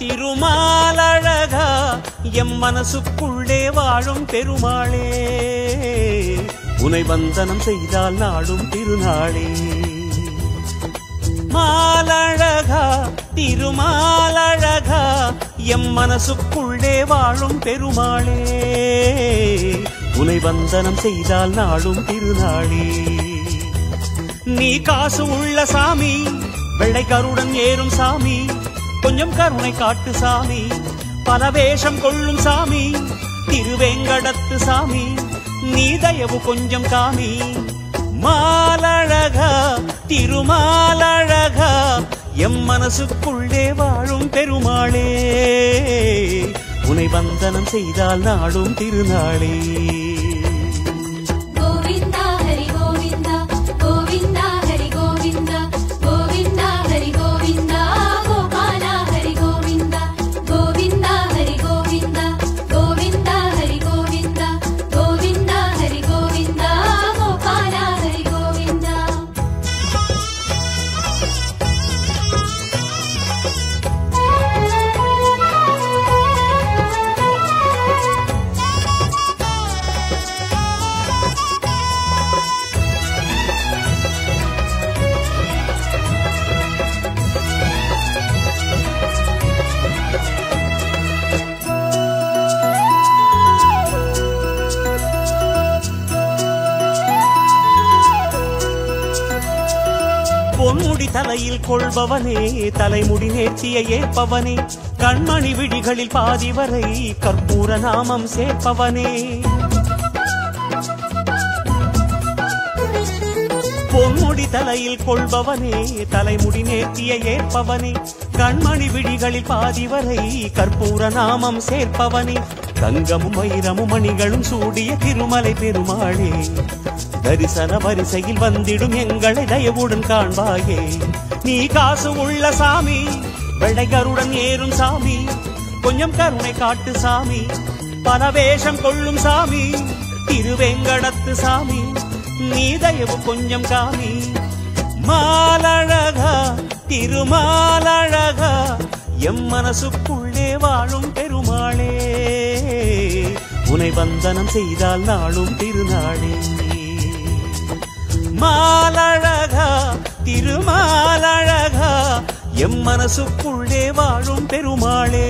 திருமாலழகா M மனசுக்குள்ளே வாழும் பெருமாளே உனை வந்தனம் செய்தால் நாடும் திருநாளே மாலழகா திருமாலழகா எம் மனசுக்குள்ளே வாழும் பெருமாளே உனை வந்தனம் செய்தால் நாடும் திருநாளே நீ காசு உள்ள சாமி வெள்ளை கருடன் ஏறும் சாமி கொஞ்சம் கருணை காட்டு சாமி பல வேஷம் கொள்ளும் சாமி திருவேங்கடத்து சாமி நீ தயவு கொஞ்சம் காமி மாலழகா திருமாலழகா எம் மனசுக்குள்ளே வாழும் பெருமாளே உனை வந்தனம் செய்தால் நாடும் திருநாளே பொன்முடி தலையில் கொள்பவனே தலைமுடி நேர்த்திய ஏற்பவனே கண்மணி விழிகளில் பாதி வரை கற்பூர நாமம் சேர்ப்பவனே பொன்முடி தலையில் கொள்பவனே தலைமுடி நேர்த்திய ஏற்பவனே கண்மணி விழிகளில் பாதி வரை கற்பூர நாமம் சேர்ப்பவனே தங்கமும் வைரமும் மணிகளும் சூடிய திருமலை பெருமாளே தரிசன வரிசையில் வந்திடும் எங்களை தயவுடன் காண்பாயே நீ காசு உள்ள சாமி வெள்ளை கருடன் ஏறும் சாமி கொஞ்சம் கருணை காட்டு சாமி பல வேஷம் கொள்ளும் சாமி திருவேங்கடத்து சாமி நீ தயவு கொஞ்சம் காமி மாலழகா திருமாலழகா எம் மனசுக்குள்ளே வாழும் பெருமாளே உனை வந்தனம் செய்தால் நாளும் திருநாளே மாலழகா திருமாலழகா எம் மனசுக்குள்ளே வாழும் பெருமாளே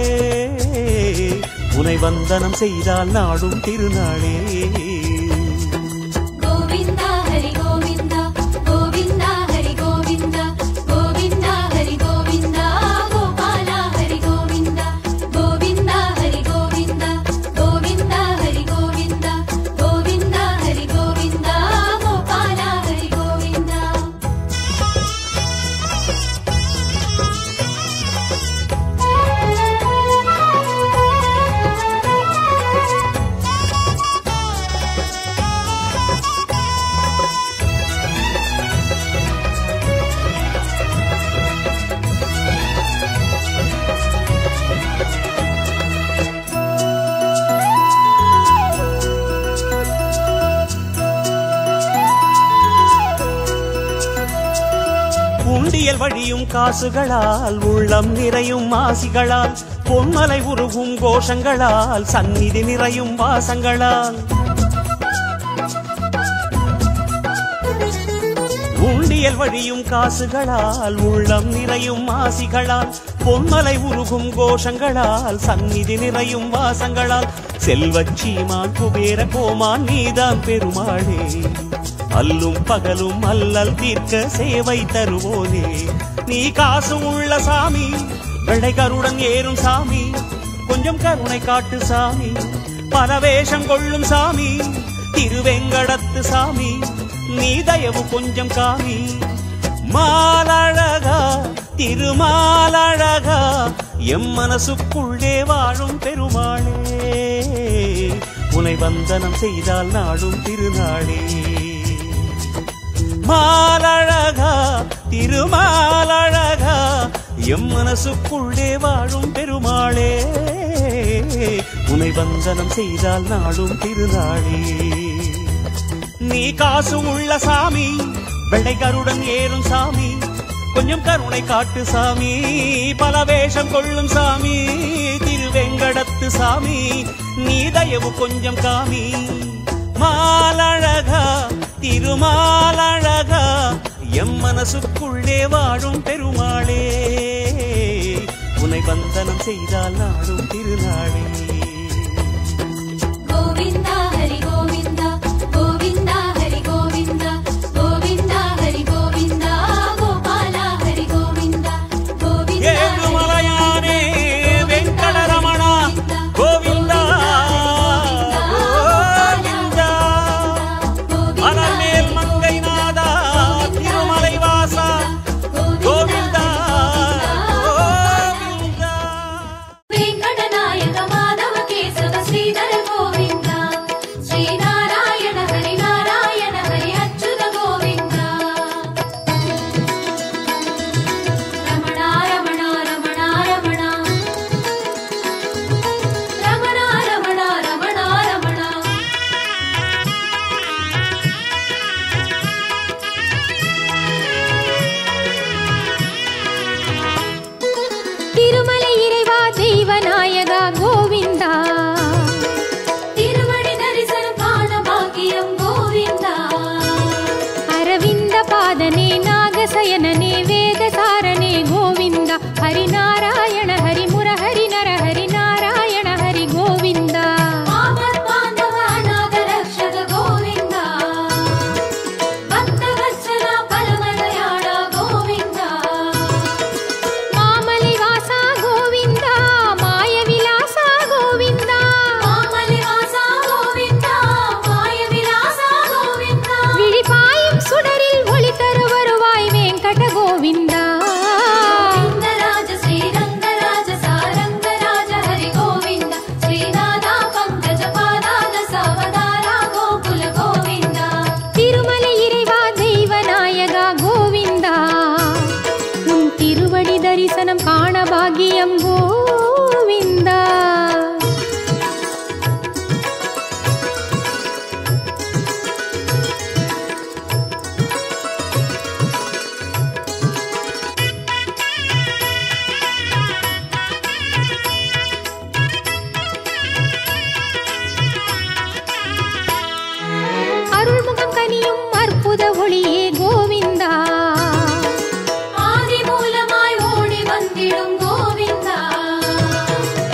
உனை வந்தனம் செய்தால் நாடும் திருநாளே உண்டியல் வழியும் காசுகளால் உள்ளம் நிறையும் ஆசிகளால் பொன்மலை உருகும் கோஷங்களால் சந்நிதி நிறையும் வாசங்களால் உண்டியல் வழியும் காசுகளால் உள்ளம் நிறையும் ஆசிகளால் பொன்மலை உருகும் கோஷங்களால் சந்நிதி நிறையும் வாசங்களால் செல்வச்சீமான் குபேர கோமான் நீதான் பெருமாளே அல்லும் பகலும் அல்லல் தீர்க்க சேவை தருவோனே நீ காசு உள்ள சாமி வெள்ளை கருடன் ஏறும் சாமி கொஞ்சம் கருணை காட்டு சாமி பல வேஷம் கொள்ளும் சாமி திருவேங்கடத்து சாமி நீ தயவு கொஞ்சம் காமி மாலழகா திருமாலழகா எம் மனசுக்குள்ளே வாழும் பெருமாளே உனை வந்தனம் செய்தால் நாடும் திருநாளே மாலழகா திருமாலழகா எம் மனசுக்குள்ளே வாழும் பெருமாளே உனை வந்தனம் செய்தால் நாடும் திருநாளே நீ காசு உள்ள சாமி வெள்ளை கருடன் ஏறும் சாமி கொஞ்சம் கருணை காட்டு சாமி, பல வேஷம் கொள்ளும் சாமி, திருவெங்கடத்து சாமி, நீ தயவு கொஞ்சம் காமி. மாலழகா திருமாலழகா எம் மனசுக்குள்ளே வாழும் பெருமாளே, உனை வந்தனம் செய்தால் நாடும் திருநாளே. கோவிந்தா ஹரி கோவிந்தா, கோவிந்தா ஹரி கோவிந்தா, கோவிந்தா ஹரி கோவிந்தா, கோபாலா ஹரி கோவிந்தா, கோவிந்தா ஏழுமலையானே வெங்கடரமணா கோவிந்தா கோவிந்தா, மலர்மேல் மங்கை நாதா திருமலை வாசா கோவிந்தா கோவிந்தா. வெங்கடநாயக மாதவ கேசவ ஸ்ரீதர கோவிந்தா, ஸ்ரீநாராயண ஹரி நாராயண ஹரி அச்சுத கோவிந்தா. ரமணா ரமணா ரமணா ரமணா, ரமணா ரமணா ரமணா ரமணா. திருமலை இறைவா தெய்வநாயகா கோவிந்தா, திருவடி தரிசனம் காண பாக்கியம் கோவிந்தா. அரவிந்த பாதனே நாகசயனனே வேதசாரனே கோவிந்தா, ஹரி நாராயண ஹரி முரஹரி நரஹரி நாராயண ஹரி கோவிந்தா. ஆபத் பாந்தவ அநாத ரக்ஷக கோவிந்தா, பக்தவத்சல பரமதயாள கோவிந்தா. மாமலை வாசா கோவிந்தா, மாய விலாசா கோவிந்தா, மாமலை வாசா கோவிந்தா, மாய விலாசா கோவிந்தா. விழிபாயும் சுடரில் ஒளி தரு வருவாய் வெங்கட கோவிந்தா. கோவிந்தராஜ ஸ்ரீரங்கராஜ சாரங்கராஜ ஹரி கோவிந்தா, ஸ்ரீநாதா பங்கஜ பாதாத சவதாரா கோகுல கோவிந்தா. திருமலை இறைவா தெய்வநாயகா கோவிந்தா, உன் திருவடி தரிசனம் காண பாக்கியம் கோவிந்தா. அருள்முகம் கனியும் அற்புத ஒளியே கோவிந்தா, ஆதி மூலமாய் ஓடி வந்திடும் கோவிந்தா.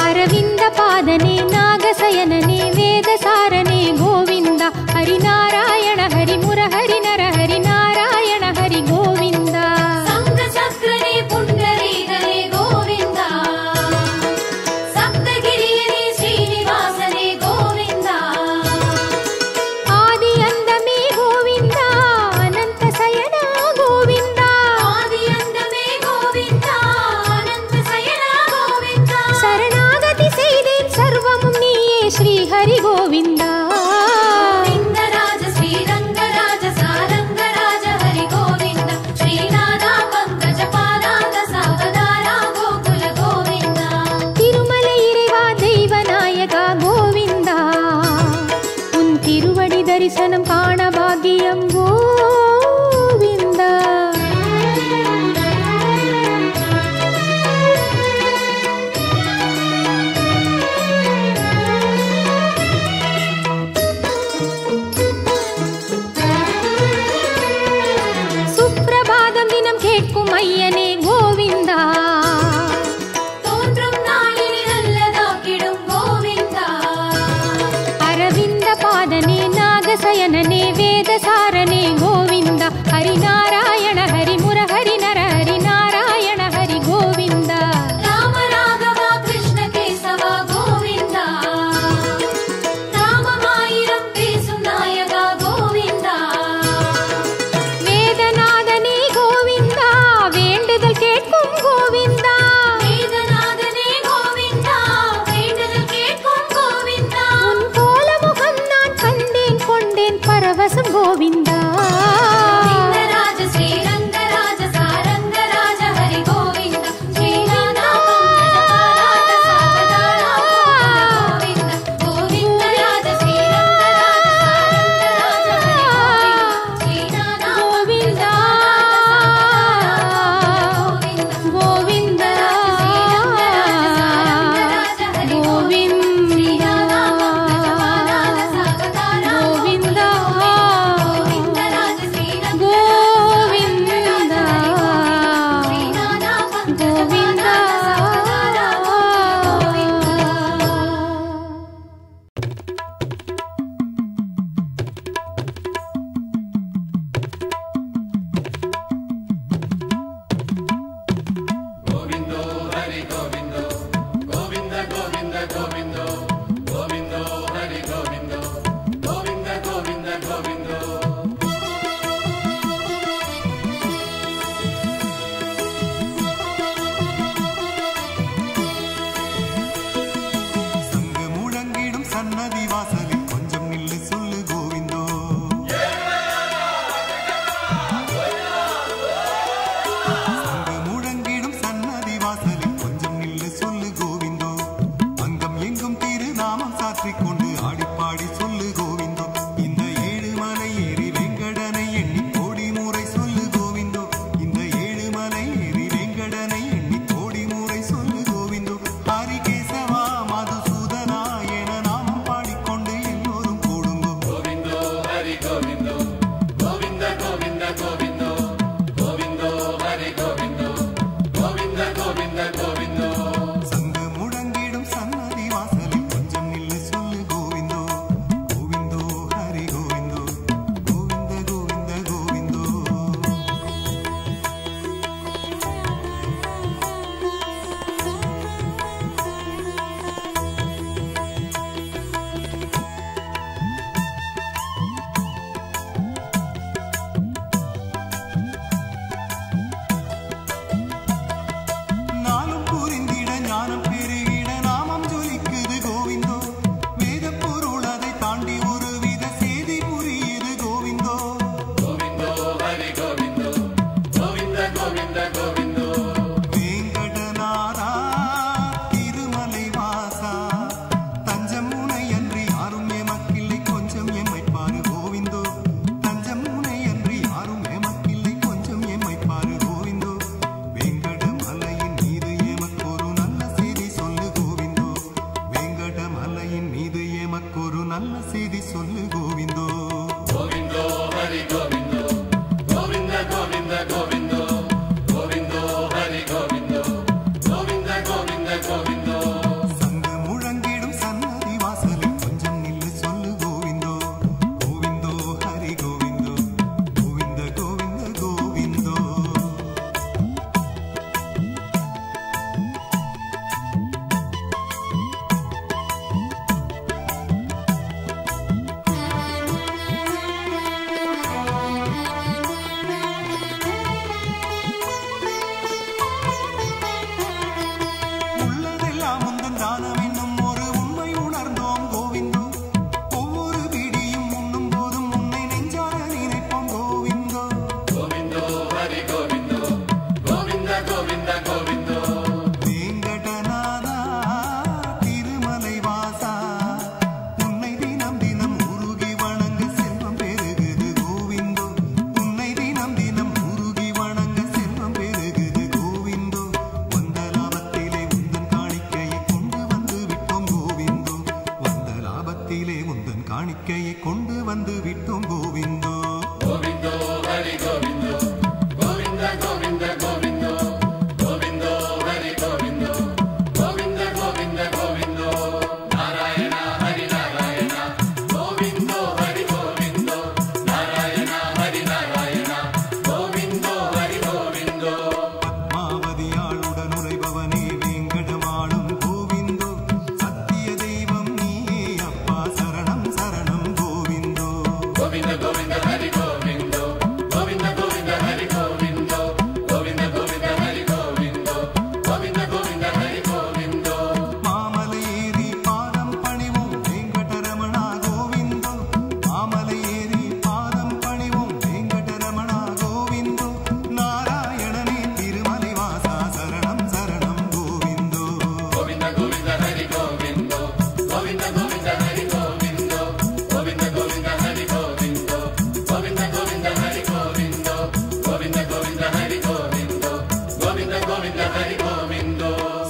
அரவிந்த பாதனே நாகசயனனே வேதசாரனே கோவிந்தா, ஹரி நாராயண ஹரி முரஹரி நரஹரி நாராயண ஹரி கோவிந்தா. சங்க சக்கரனே புண்டரீகனே கோவிந்தா, சப்தகிரியனே ஸ்ரீனிவாசனே கோவிந்தா. ஆதி அந்தமே கோவிந்தா, அனந்த சயனா கோவிந்தா, ஆதி அந்தமே கோவிந்தா, அனந்த சயனா கோவிந்தா. சரணாகதி செய்தேன் சர்வமும் நீயே ஸ்ரீ ஹரி கோவிந்தா. கோவிந்தராஜ ஸ்ரீரங்கராஜ சாரங்கராஜ ஹரி கோவிந்தா, ஸ்ரீநாதா பங்கஜ பாதாத சவதாரா கோகுல கோவிந்தா. திருமலை இறைவா தெய்வநாயகா கோவிந்தா, உன் திருவடி தரிசனம் காண பாக்கியம் கோவிந்தா. சுப்ரபாதம் தினம் கேட்கும் ஐயனே கோவிந்தா, தோன்றும் நாளினி நல்லதாக்கிடும் கோவிந்தா. அரவிந்த பாதனே நாகசயனனே வேதசாரனே கோவிந்தா, ஹரி நாராயண ஹரி முரஹரி நரஹரி நாராயண ஹரி கோவிந்தா. ராம ராகவா கிருஷ்ண கேசவா கோவிந்தா, ராமமாயிரம் பேசும் நாயகா கோவிந்தா. வேதநாதனே கோவிந்தா, வேண்டுதல் கேட்கும் கோவிந்தா. வேதநாதனே கோவிந்தா, வேண்டுதல் கேட்கும் கோவிந்தா. உன் கோல முகம் நான் கண்டேன் கொண்டேன் பரவசம் கோவிந்தா. கோவிந்தராஜ ஸ்ரீரங்கராஜ சாரங்கராஜ ஹரி கோவிந்தா, ஸ்ரீநாதா பங்கஜ பாதாத சவதாரா கோகுல கோவிந்தா. கோவிந்தராஜ ஸ்ரீரங்கராஜ சாரங்கராஜ ஹரி கோவிந்தா, ஸ்ரீநாதா பங்கஜ பாதாத சவதாரா கோகுல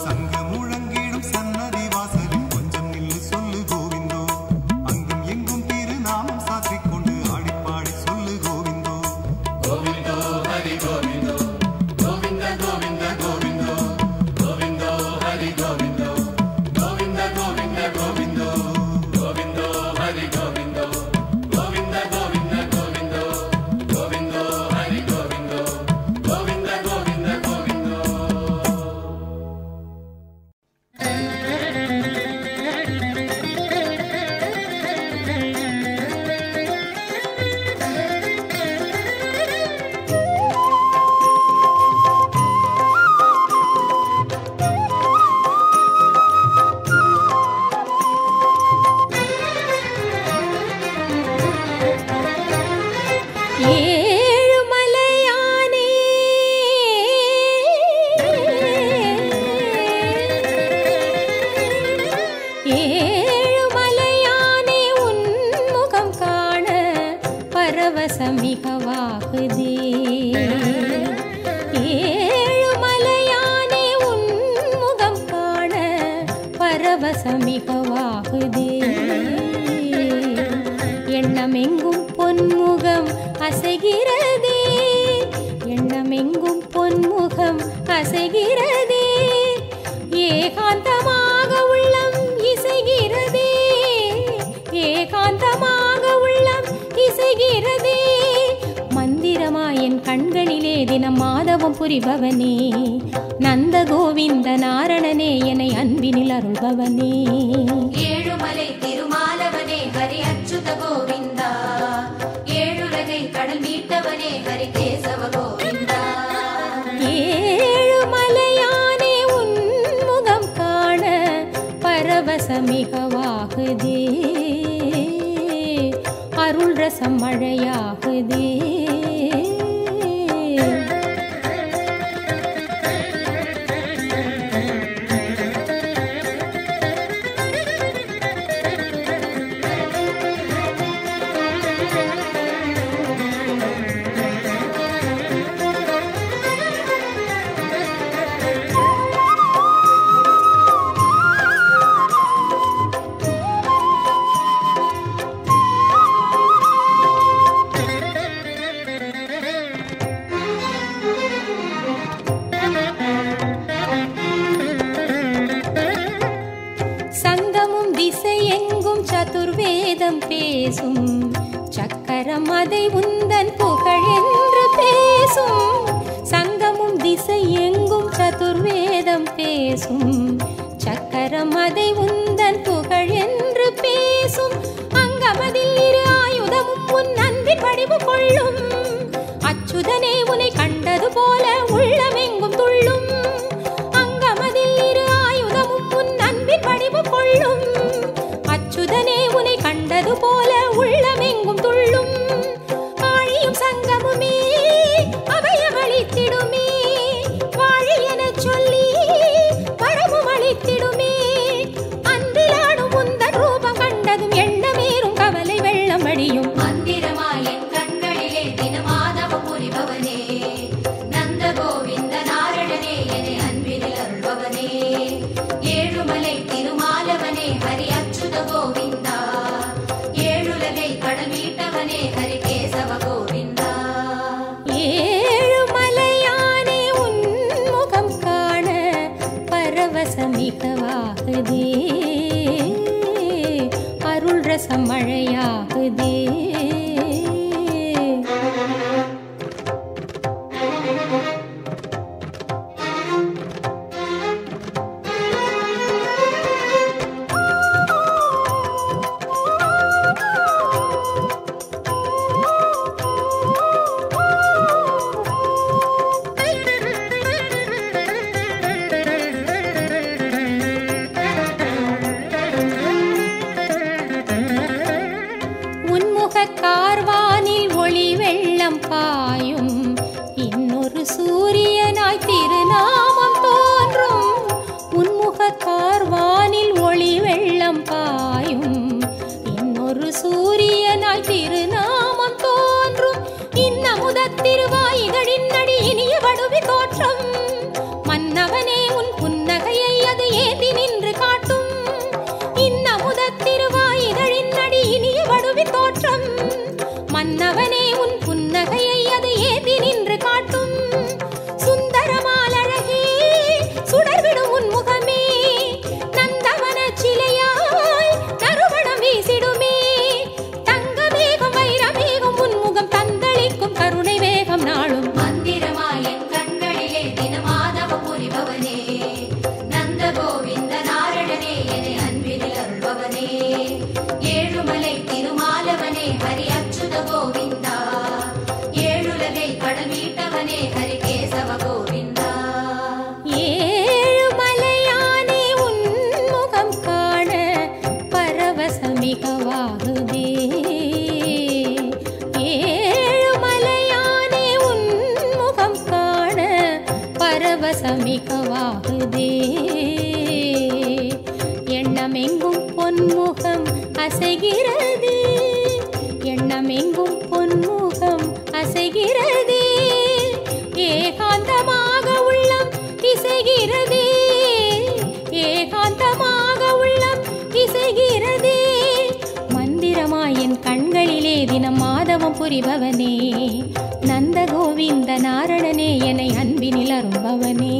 சங்கு முழங்கிடும் சன்னதி வாசலில் கொஞ்சம் நில்லு சொல்லு கோவிந்தோ. அங்கும் எங்கும் திருநாமம் சாற்றிக் கொண்டு ஆடிப்பாடி சொல்லு கோவிந்தோ. கோவிந்தோ ஹரி கோவிந்தோ கோவிந்த கோவிந்த கோவிந்தோ கோவிந்தோ ஹரி கோவிந்தோ கோவிந்த கோவிந்த கோவிந்தோ கோவிந்தோ ஹரி கோவிந்தோ கோவிந்த கோவிந்த கோவிந்தோ கோவிந்தோ ஹரி கோவிந்தோ கோவிந்த கோவிந்த கோவிந்தோ. ஏழுமலையானே ஏழுமலையானே உன் முகம் காண பரவசம் மிகவாகுதே. ஏழுமலையானே உன் முகம் காண பரவசம் மிகவாகுதே. எண்ணமெங்கும் பொன்முகம் அசைகிறதே, எண்ணமெங்கும் பொன்முகம் அசைகிறதே. ஏகாந்தமாக உள்ளம் இசைகிறதே, ஏகாந்தமாக உள்ளம் இசைகிறதே. மந்திரமாயன் கண்களிலே தினம் மாதவம் புரிபவனே, நந்த கோவிந்த நாரணனே என்னை அன்பினில் அருள்பவனே. ஏழுமலை திருமாலவனே ஹரி அச்சுத கோவிந்தா, ஏழுலகை கடல் மீட்டவனே ஹரி கேசவ கோவிந்தா. ஏழுமலையானே உன் முகம் காண பரவசம் மிகவாகுதே, அருள் ரசம் மழையாகுதே. சங்கமும் திசையெங்கும் சதுர்வேதம் பேசும், சக்கரம் அதை உந்தன் புகழென்று பேசும். சங்கமும் திசையெங்கும் சதுர்வேதம் பேசும், சக்கரம் அதை உந்தன் புகழென்று பேசும். அங்கமதில் இரு ஆயுதமும் உன் அன்பின் வடிவு கொள்ளும். அச்சுதனே உனை கண்டது போல உள்ளமெங்கும் துள்ளும். அங்கமதில் இரு ஆயுதமும் உன் அன்பின் வடிவு கொள்ளும். அச்சுதனே உனை கண்டது போல உள்ளமெங்கும் துள்ளும். ஆழியும் சங்கமுமே அபயமளித்திடுமே, வாழி எனச் சொல்லி வரமும் அளித்திடுமே. அன்றிலாடும் உந்தன் ரூபம் கண்டதும் எண்ணமேறும் கவலை வெள்ளம் வடியும். மந்திரமாயன் கண்களிலே தினமாதவம் புரிபவனே, நந்த கோவிந்த நாரணனே என்னை அன்பினில் அருள்பவனே. ஏழுமலை திருமாலவனே ஹரி அச்சுத கோவிந்தா, ஏழுலகை கடல் மீட்டவனே ஹரி கேசவ கோவிந்தா. ஏழுமலையானே உன் முகம் காண பரவசம் மிகவாகுதே, அருள் ரசம் மழையாகுதே. மன்னவனே உன் புன்னகையை அது ஏந்தி நின்று காட்டும். இன்னமுதத் திருவாயிதழின் அடி இனிய வடுவி தோற்றம். மன்னவனே உன் புன்னகையை அது ஏந்தி நின்று காட்டும். சுந்தரமாலழகே சுடர்விடும் உன் முகமே நந்தவன சிலையாய் நறுமணம் வீசிடுமே. தங்க மேகம் வைரமேகம் உன் முகம் தந்தளிக்கும் கருணை வேகம் நாளும். மந்திரமாய் என் கண்களிலே தினமாதவ புரிபவனே நந்த கோவிந்த நாரணனே என அன்பினில் அருள்பவனே ஏழுமலை திருமாலவனே ஹரி அச்சுத கோவிந்தா ஏழுலகை கடமீட்டவனே ஹரி கேசவ கோவிந்தா. ஏழுமலையானே உன் முகம் காண பரவசமிகவாகுதே. ஏழுமலையானே உன் முகம் காண பரவசமிகவாகுதே. எண்ணமெங்கும் பொன்முகம் அசைகிறது. எண்ணமெங்கும் பொன்முகம் அசைகிறது. ஏகாந்தமாக உள்ளம் இசைகிறதே. ஏகாந்தமாக உள்ளம் இசைகிறதே. மந்திரமாய் என் கண்களிலே தினம் மாதவம் புரிபவனே நந்த கோவிந்த நாரணனே என்னை அன்பினில் அரும்பவனே.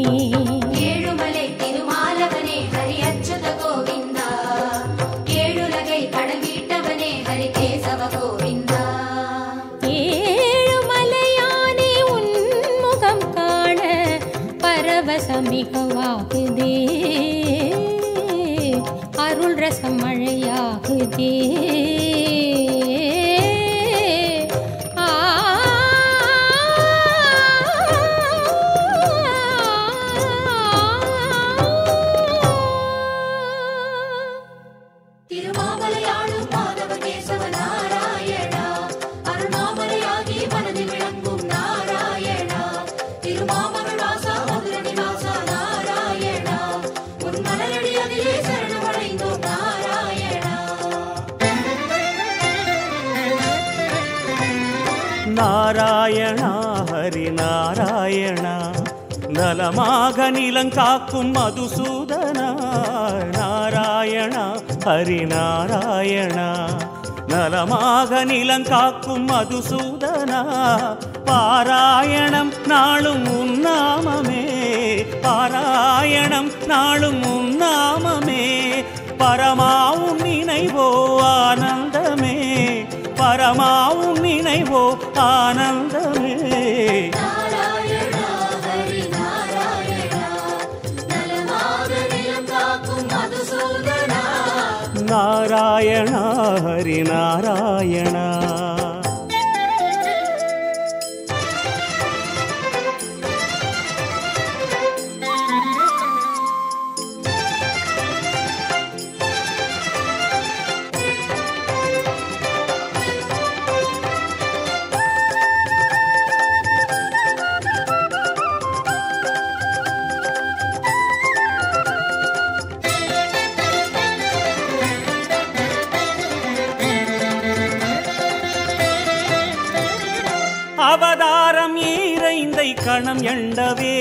ஏழுமலை திருமாலவனே ஹரி அச்சுத கோவிந்தா ஏழுலகை கடமீட்டவனே ஹரி கேசவ கோவிந்தா. ஏழுமலையானே உன் முகம் காண பரவசமிகவாகுதே. அருள் ரசம் மழையாகுதே. ஆ திருமாமலையாளும் மாதவ கேசவ நாராயணா அருள்மாமலையாகி மனதில் விளங்கும் நாராயணா திருமாமகள் வாசா மதுர நிவாசா நாராயணா உன் மலரடி அதிலே சரணமடைந்தோம் நாராயணா. நாராயணா ஹரி நாராயணா நலமாக நிலங்காக்கும் மதுசூதனா. நாராயணா ஹரி நாராயணா நலமாக நிலங்காக்கும் மதுசூதனா. பாராயணம் நாளும் உன்னாமமே பாராயணம் நாளும் உன்னாமமே. பரமாவும் நினைவோ ஆனந்தமே பரமாவும் நினைவோ ஆனந்தமே. நாராயணா ஹரி நாராயணா நலமாக நிலம் காக்கும் மதுசூதனா. நாராயணா ஹரி நாராயணா. அவதாரம் ஈரைந்தை கணம் எண்டவே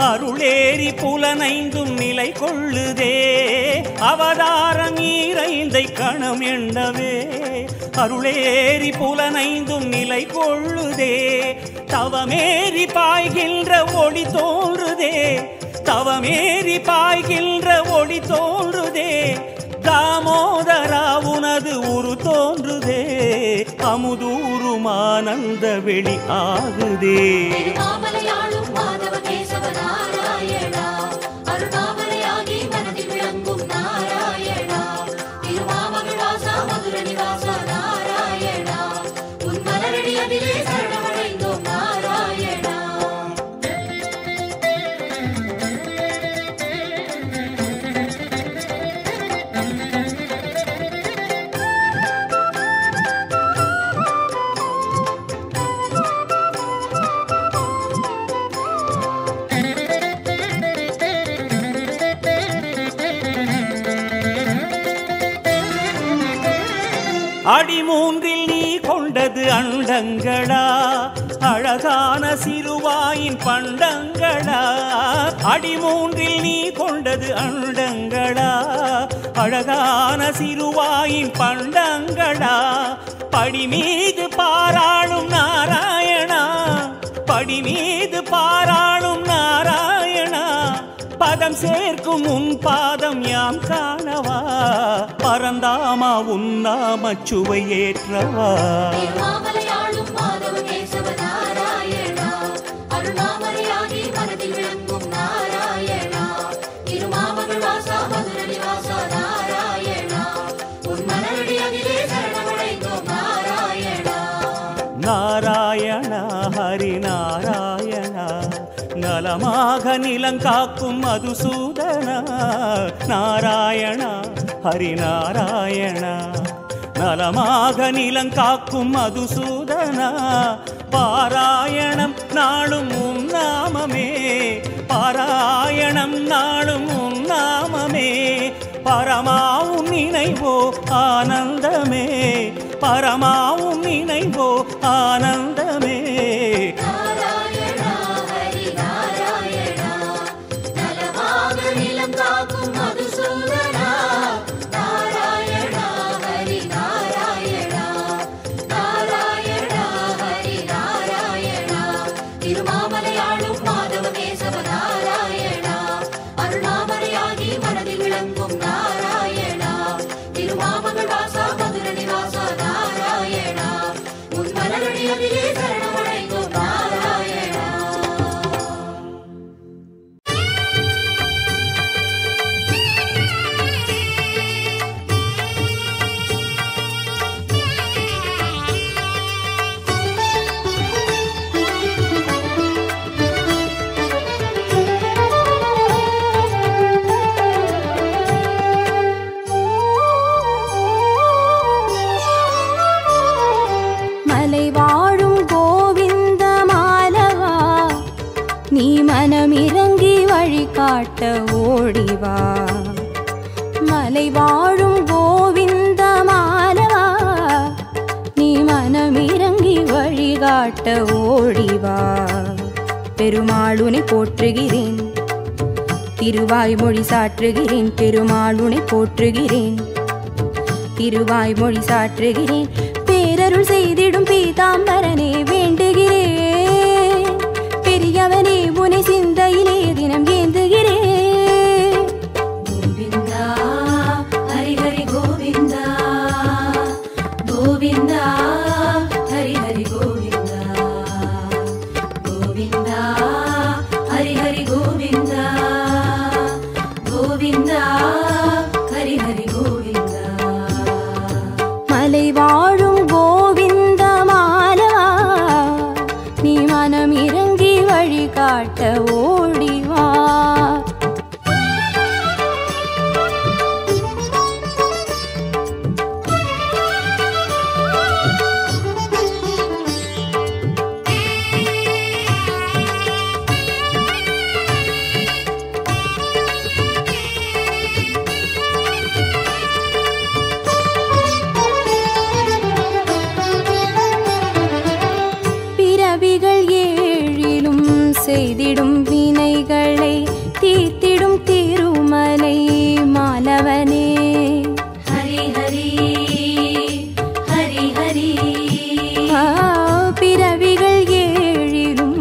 அருளேரி புலனைந்தும் நிலை கொள்ளுதே. அவதாரம் ஈரைந்தை கணம் எண்டவே அருளேரி புலனைந்தும் நிலை கொள்ளுதே. தவமேறி பாய்கின்ற ஒளி தோன்றுதே தவமேறி பாய்கின்ற ஒளி தோன்றுதே. தாமோதரா உனது உரு தோன்றுதே அமுதூருமானந்த வெளி ஆகுதே. திருமாமலையாளும் மாதவ கேசவ நாராயணா அருள்மாமலையாகி மனதில் விளங்கும் நாராயணா திருமாமகள் வாசா மதுர நிவாசா நாராயணா உன் மலரடி அதிலே சரணமடைந்தோம் நாராயணா. அடிமூன்றில் நீ கொண்டது அண்டங்களா அழகான சிறுவாயின் பண்டங்கள் பண்டங்களா அடிமூன்றில் நீ கொண்டது அண்டங்களா அழகான சிறுவாயின் பண்டங்களா படி மீது பாராளும் நாராயணா படி மீது பாராளும் நாராயணா பதம் சேர்க்கும் உன் பாதம் யாம் காணவா பரந்தாமா உன் நாம சுவை ஏற்றவா திருமாமலையாளும் மாதவ கேசவ நாராயணா அருணாமலையாகி மனதில் விளங்கும் நாராயணா திருமாமகள் வாசா மதுர நிவாசா நாராயணா உன் மலரடி அதிலே சரணமடைந்தோம் நாராயணா நாராயணா ஹரி நாராயணா நலமாக நிலங்காக்கும் மதுசூதனா நாராயணா ஹரி நாராயணா நலமாக நிலங்காக்கும் மதுசூதனா பாராயணம் நாளும் உன் நாமமே பாராயணம் நாளும் உன் நாமமே பரமாவும் நினைவோ ஆனந்தமே பரமாவும் நினைவோ ஆனந்தமே நாராயணா ஹரி நாராயணா நலமாக நிலம் காக்கும் மதுசூதனா நாராயணா ஹரி நாராயணா நாராயணா ஹரி நாராயணா திருமாமலையாளும் மாதவ கேசவ நாராயணா அருணாமலையாகி மனதில் விளங்கும் நாராயணா திருமாமகள் வாசா மதுர நிவாசா நாராயணா உன் மலரடி அதிலே சரணமடைந்தோம் நாராயணா மலை வாழும் கோவிந்த மாலவா நீ மனமிறங்கி வழிகாட்ட ஓடிவா மலை வாழும் கோவிந்த மாலவா நீ மனமிறங்கி வழிகாட்ட ஓடிவா பெருமாளுனை போற்றுகிறேன் திருவாய்மொழி சாற்றுகிறேன் பெருமாளுனை போற்றுகிறேன் திருவாய்மொழி சாற்றுகிறேன் பேரருள் செய்திடும் பீதாம்பரனே வேண்டுகிறேன் பெரியவனே உனை சிந்தையிலே தினம் ஏந்துகிறேன் கோவிந்தா ஹரி ஹரி கோவிந்தா கோவிந்தா ஹரி ஹரி கோவிந்தா கோவிந்தா ஹரி ஹரி கோவிந்தா கோவிந்தா ஹரி ஹரி கோவிந்தா மலை வாழும் கோவிந்த மாலவா நீ மனம் இறங்கி வழிகாட்ட ஓடிவா பிறவிகள் ஏழிலும் செய்திடும் வினைகளை தீர்த்திடும் திருமலை மாலவனே ஹரி ஹரி ஹரி ஹரி பிறவிகள் ஏழிலும்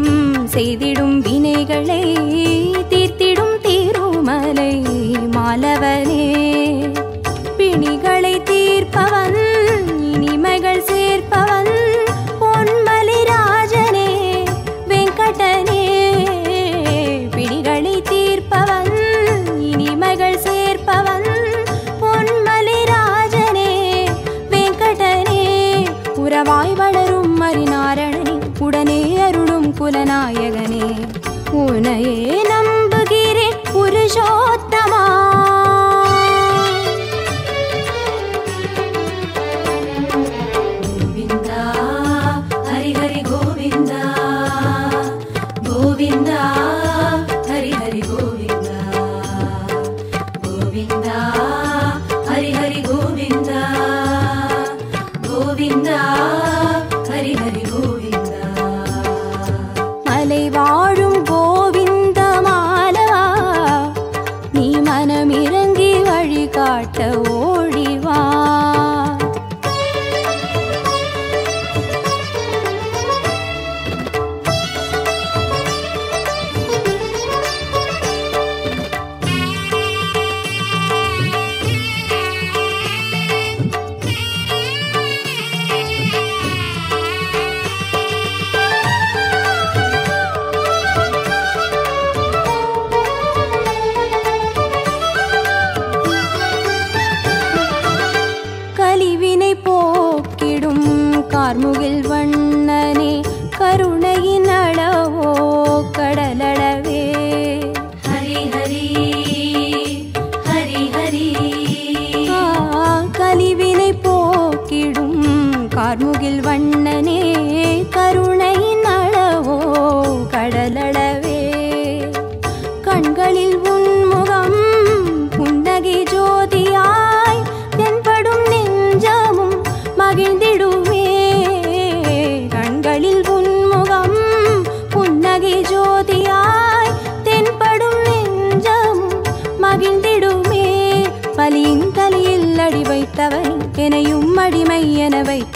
செய்திடும் வினைகளை தீர்த்திடும் திருமலை மாலவனே பிணிகளை தீர்ப்பவன் இனிமைகள் சேர்ப்பவன் பொன்மலை ராஜனே வெங்கடனே பிணிகளை தீர்ப்பவன் இனிமைகள் சேர்ப்பவன் பொன்மலை ராஜனே வெங்கடனே உறவாய் வளரும் மரிநாரணனே உடனே அருளும் குலநாயகனே உனையே நம்புகிறேன் புருஷோத்தமா கோவிந்தா ஹரி ஹரி கோவிந்தா கோவிந்தா ஹரி ஹரி கோவிந்தா கோவிந்தா ஹரி ஹரி கோவிந்தா கோவிந்தா ஹரி ஹரி கோவிந்தா மலை வாழும் கோவிந்த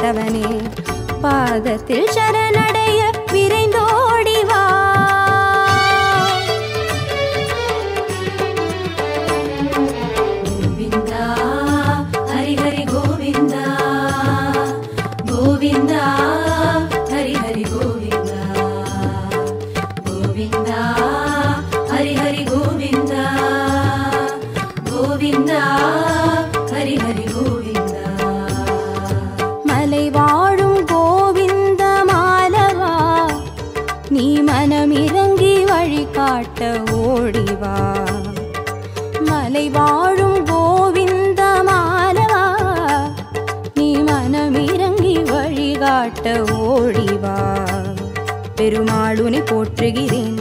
காத்தவனே பாதத்தில் சரணடைய விரைந்தோடிவா. கோவிந்தா ஹரி ஹரி கோவிந்தா கோவிந்தா ஹரி ஹரி கோவிந்தா கோவிந்தா ஹரி ஹரி கோவிந்தா கோவிந்தா ஹரி ஹரி கோவிந்தா. மலை வாழும் கோவிந்த மாலவா நீ மனமிறங்கி வழிகாட்ட ஓடிவா. மலை வாழும் கோவிந்த மாலவா நீ மனமிறங்கி வழிகாட்ட ஓடிவா. பெருமாளுனை போற்றுகிறேன்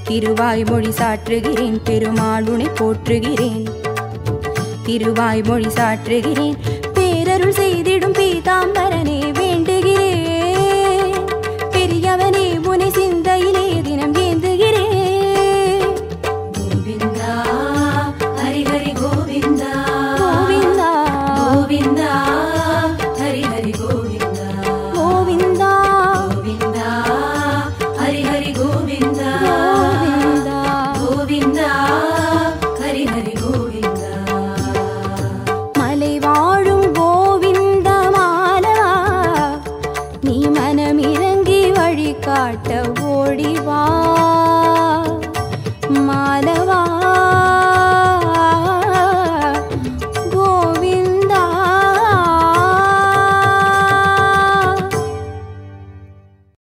திருவாய்மொழி சாற்றுகிறேன். பெருமாளுனை போற்றுகிறேன் திருவாய்மொழி சாற்றுகிறேன். பேரருள் செய்திடும் பீதாம்பரனே வேண்டுகிறேன். பெரியவனே உனை சிந்தையிலே தினம் ஏந்துகிறேன். கோவிந்தா ஹரி ஹரி கோவிந்தா கோவிந்தா கோவிந்தா ஹரி ஹரி கோவிந்தா கோவிந்தா கோவிந்தா ஹரி ஹரி கோவிந்தா கோவிந்தா கோவிந்தா ஹரி ஹரி கோவிந்தா. மலை வாழும் கோவிந்த மாலவா நீ மனமிறங்கி வழிகாட்ட ஓடிவா. மாலவா